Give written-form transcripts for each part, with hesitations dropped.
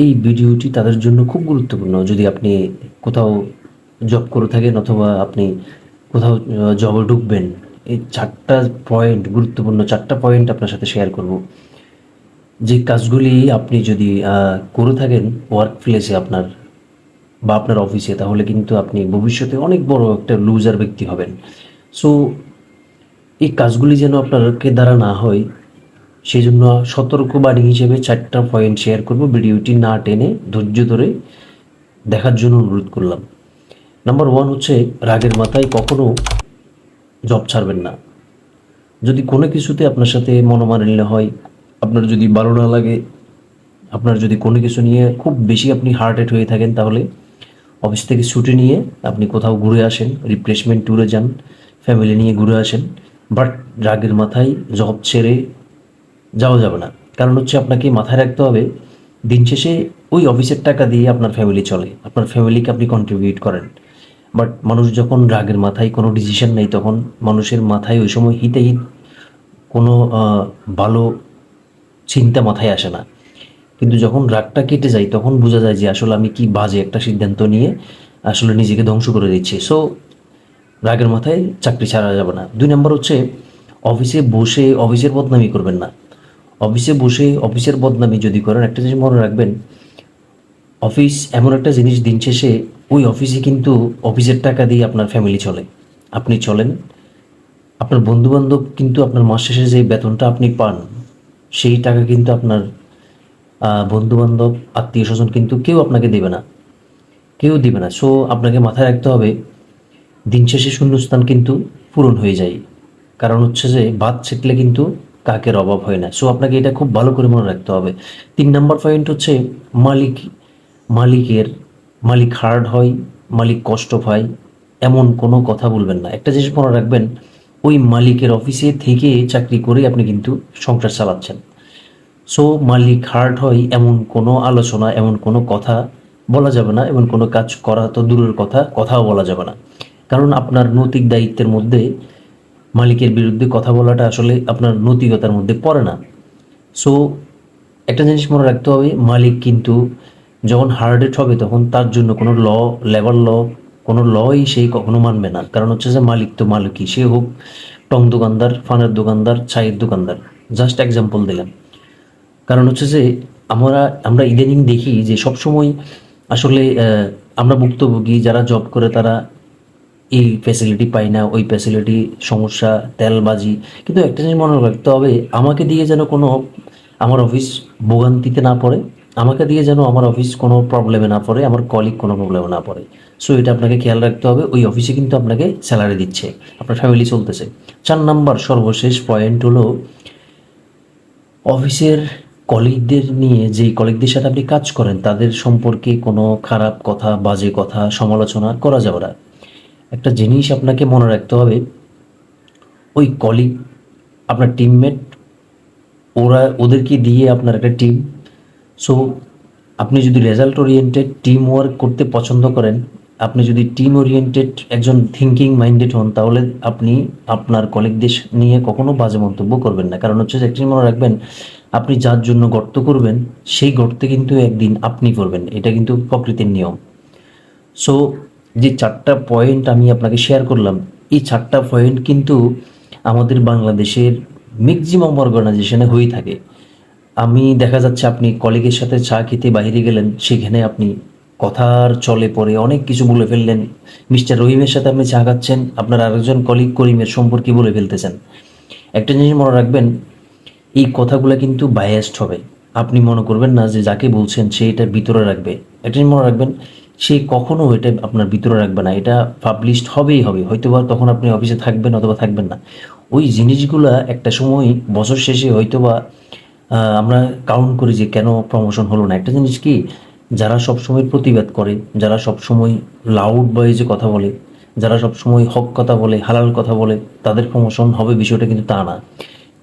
এই ভিডিওটি তাদের জন্য খুব গুরুত্বপূর্ণ। যদি আপনি কোথাও জব করে থাকেন অথবা আপনি কোথাও জবে ঢুকবেন, এই 4টা পয়েন্ট গুরুত্বপূর্ণ 4টা পয়েন্ট আপনার সাথে শেয়ার করব। যে কাজগুলি আপনি যদি করে থাকেন ওয়ার্ক প্লেসে আপনার বা আপনার অফিসে, তাহলে কিন্তু আপনি ভবিষ্যতে অনেক বড় একটা লুজার ব্যক্তি হবেন। সো এই কাজগুলি যেন আপনাকে দ্বারা না হয়, সেই জন্য সতর্কবাণী হিসেবে 4টা পয়েন্ট শেয়ার করব। ভিডিওটি না টেনে ধৈর্য ধরে দেখার জন্য অনুরোধ করলাম। নাম্বার 1 হচ্ছে, রাগের মাথায় কখনো জব ছাড়বেন না। যদি কোনো কিছুতে আপনার সাথে মনোমালিন্য হয়, আপনার যদি ভালো না লাগে, আপনার যদি কোনো কিছু নিয়ে খুব বেশি আপনি হার্টেড হয়ে থাকেন, তাহলে অফিস থেকে ছুটি নিয়ে আপনি কোথাও ঘুরে আসেন, রিফ্রেশমেন্ট ট্যুরে যান, ফ্যামিলি নিয়ে ঘুরে আসেন। বাট রাগের মাথায় জব ছেড়ে যাওয়া যাবে না। কারণ হচ্ছে, আপনাকে মাথায় রাখতে হবে, দিন শেষে ওই অফিসের টাকা দিয়ে আপনার ফ্যামিলি চলে, আপনার ফ্যামিলিকে আপনি কন্ট্রিবিউট করেন। বাট মানুষ যখন রাগের মাথায় কোনো ডিসিশন নেই, তখন মানুষের মাথায় ওই সময় হিতে কোনো ভালো চিন্তা মাথায় আসে না। কিন্তু যখন রাগটা কেটে যায়, তখন বোঝা যায় যে আসলে আমি কি বাজে একটা সিদ্ধান্ত নিয়ে আসলে নিজেকে ধ্বংস করে দিচ্ছি। সো রাগের মাথায় চাকরি ছাড়া যাবে না। 2 নম্বর হচ্ছে, অফিসে বসে অফিসের বদনামি করবেন না। অফিসে বসে অফিসের বদনামি যদি করেন, একটা জিনিস মনে রাখবেন, অফিস এমন একটা জিনিস, দিন শেষে ওই অফিসে কিন্তু অফিসের টাকা দিয়ে আপনার ফ্যামিলি চলে, আপনি চলেন। আপনার বন্ধুবান্ধব কিন্তু আপনার মাস শেষে যে বেতনটা আপনি পান, সেই টাকা কিন্তু আপনার বন্ধুবান্ধব, আত্মীয় স্বজন কিন্তু কেউ আপনাকে দেবে না, কেউ দিবে না। সো আপনাকে মাথায় রাখতে হবে, দিন শেষে শূন্যস্থান কিন্তু পূরণ হয়ে যায়। কারণ হচ্ছে যে, ভাত ছেটলে কিন্তু কাকের অভাব হয় না। সো আপনাকে এটা খুব ভালো করে মনে রাখতে হবে। 3 নম্বর পয়েন্ট হচ্ছে, মালিক মালিকের মালিক হার্ড হয়, মালিক কষ্ট পায়, এমন কোনো কথা বলবেন না। একটা জিনিস মনে রাখবেন, ওই মালিকের অফিসে থেকে চাকরি করে আপনি কিন্তু সংসার চালাচ্ছেন। সো মালিক হার্ট হয় এমন কোনো আলোচনা, এমন কোনো কথা বলা যাবে না, এমন কোনো কাজ করা তো দূরের কথা, কথাও বলা যাবে না। কারণ আপনার নৈতিক দায়িত্বের মধ্যে মালিকের বিরুদ্ধে কথা বলাটা আসলে আপনার নৈতিকতার মধ্যে পড়ে না। সো একটা জিনিস মনে রাখতে হবে, মালিক কিন্তু যখন হার্ডেড হবে, তখন তার জন্য কোনো লেবার কোনো লই সেই কখনো মানবে না। কারণ হচ্ছে যে, মালিক তো মালিকই, সে হোক টং দোকানদার, ফানের দোকানদার, চায়ের দোকানদার। জাস্ট এক্সাম্পল দিলাম। কারণ হচ্ছে যে, আমরা আমরা ইদানিং দেখি যে সবসময় আসলে আমরা ভুক্তভোগী, যারা জব করে তারা এই ফ্যাসিলিটি পায় না, ওই ফ্যাসিলিটি সমস্যা, তেলবাজি। কিন্তু একটা জিনিস মনে রাখতে হবে, আমাকে দিয়ে যেন কোনো আমার অফিস ভোগান্তিতে না পড়ে, আমাকে দিয়ে যেন আমার অফিস কোনো প্রবলেমে না পড়ে, আমার কলিগ কোনো প্রবলেমে না পড়ে। সো এটা আপনাকে খেয়াল রাখতে হবে। ওই অফিসে কিন্তু আপনাকে স্যালারি দিচ্ছে, আপনার ফ্যামিলি চলতেছে। 4 নাম্বার সর্বশেষ পয়েন্ট হলো, অফিসের কলিগদের নিয়ে, যেই কলিগদের সাথে আপনি কাজ করেন, তাদের সম্পর্কে কোনো খারাপ কথা, বাজে কথা, সমালোচনা করা যাবে না। একটা জিনিস আপনাকে মনে রাখতে হবে, ওই কলিগ আপনার টিমমেট, ওদেরকে দিয়ে আপনার একটা টিম। সো আপনি যদি রেজাল্ট ওরিয়েন্টেড টিম ওয়ার্ক করতে পছন্দ করেন, আপনি যদি টিম ওরিয়েন্টেড একজন থিঙ্কিং মাইন্ডেড হন, তাহলে আপনি আপনার কলিগদের নিয়ে কখনো বাজে মন্তব্য করবেন না। কারণ হচ্ছে, একটি মনে রাখবেন, আপনি যার জন্য গর্ত করবেন, সেই গর্তে কিন্তু একদিন আপনি করবেন। এটা কিন্তু প্রকৃতির নিয়ম। সো যে 4টা পয়েন্ট আমি আপনাকে শেয়ার করলাম, এই 4টা পয়েন্ট কিন্তু আমাদের বাংলাদেশের ম্যাক্সিমাম অর্গানাইজেশনে হয়ে থাকে। আমি দেখা যাচ্ছে, আপনি কলিগের সাথে চা খেতে বাইরে গেলেন, সেখানে আপনি কথার চলে পড়ে অনেক কিছু বলে ফেললেন। মিস্টার রহিমের সাথে আপনি চা খাচ্ছেন, আপনার আরেকজন কলিগ করিমের সম্পর্কে বলে ফেলতেছেন। একটা জিনিস মনে রাখবেন, এই কথাগুলো কিন্তু বায়াসড হবে। আপনি মনে করবেন না যে যাকে বলছেন সে এটা ভিতরে রাখবে। একটা জিনিস মনে রাখবেন, সে কখনো এটা আপনার ভিতরে রাখবে না, এটা পাবলিশড হবেই হবে। হয়তোবা তখন আপনি অফিসে থাকবেন অথবা থাকবেন না। ওই জিনিসগুলা একটা সময় বছর শেষে হয়তোবা আমরা কাউন্ট করি যে কেন প্রমোশন হলো না। একটা জিনিস কি, যারা সবসময় প্রতিবাদ করে, যারা সবসময় লাউড ভয়েসে কথা বলে, যারা সবসময় হক কথা বলে, হালাল কথা বলে, তাদের প্রমোশন হবে, বিষয়টা কিন্তু তা না।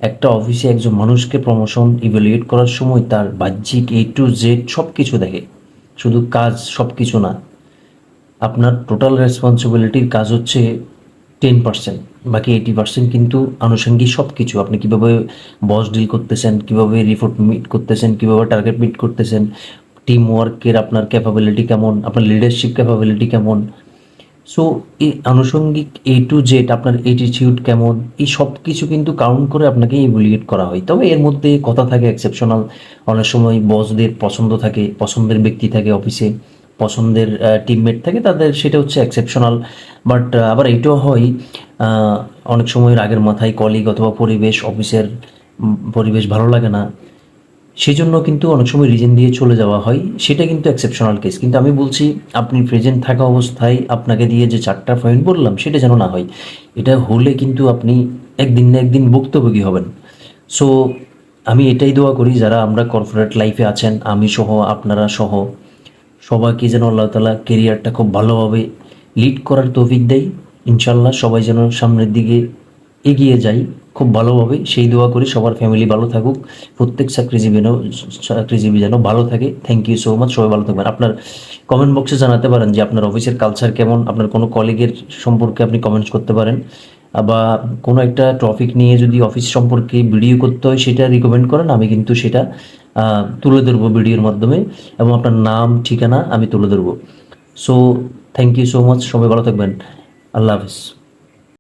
একটা অফিসে একজন মানুষকে প্রমোশন ইভ্যালুয়েট করার সময় তার বাহ্যিক A to Z সব কিছু দেখে, শুধু কাজ সব কিছু না। আপনার টোটাল রেসপন্সিবিলিটির কাজ হচ্ছে 10%, বাকি 80% কিন্তু আনুষঙ্গিক সব কিছু। আপনি কীভাবে বস ডিল করতেছেন, কীভাবে রিপোর্ট মিট করতেছেন, কীভাবে টার্গেট মিট করতেছেন, টিম ওয়ার্কের আপনার ক্যাপাবিলিটি কেমন, আপনার লিডারশিপ ক্যাপাবিলিটি কেমন। সো এই আনুষঙ্গিক A to Z আপনার অ্যাটিটিউড কেমন, এই সব কিছু কিন্তু কাউন্ট করে আপনাকে ইভ্যালুয়েট করা হয়। তবে এর মধ্যে কথা থাকে এক্সেপশনাল, অনেক সময় বসদের পছন্দ থাকে, পছন্দের ব্যক্তি থাকে অফিসে, পছন্দের টিমমেট থাকে, তাদের সেটা হচ্ছে এক্সেপশনাল। বাট আবার এইটাও হয় অনেক সময় রাগের মাথায় কলিগ অথবা পরিবেশ, অফিসের পরিবেশ ভালো লাগে না, সেজন্য কিন্তু অনেক সময় রিজন দিয়ে চলে যাওয়া হয়, সেটা কিন্তু এক্সেপশনাল কেস। কিন্তু আমি বলছি আপনি প্রেজেন্ট থাকা অবস্থায় আপনাকে দিয়ে যে 4টা পয়েন্ট বললাম সেটা যেন না হয়। এটা হলে কিন্তু আপনি একদিন না একদিন ভুক্তভোগী হবেন। সো আমি এটাই দোয়া করি যারা আমরা কর্পোরেট লাইফে আছেন, আমি সহ আপনারা সহ সবাইকে যেন আল্লাহ তাআলা কেরিয়ারটা খুব ভালোভাবে লিড করার তৌফিক দেয়। ইনশাল্লাহ সবাই যেন সামনের দিকে এগিয়ে যাই খুব ভালোভাবে, সেই দোয়া করি। সবার ফ্যামিলি ভালো থাকুক, প্রত্যেক চাকরিজীবী যেন ভালো থাকে। থ্যাংক ইউ সো মাচ, সবাই ভালো থাকবেন। আপনার কমেন্ট বক্সে জানাতে পারেন যে আপনার অফিসের কালচার কেমন, আপনার কোনো কলিগের সম্পর্কে আপনি কমেন্টস করতে পারেন, বা কোনো একটা টপিক নিয়ে যদি অফিস সম্পর্কে ভিডিও করতে হয় সেটা রিকমেন্ড করেন, আমি কিন্তু সেটা তুলে ধরবো ভিডিওর মাধ্যমে, এবং আপনার নাম ঠিকানা আমি তুলে ধরবো। So thank you so much, সবাই ভালো থাকবেন। আল্লাহ হাফিজ।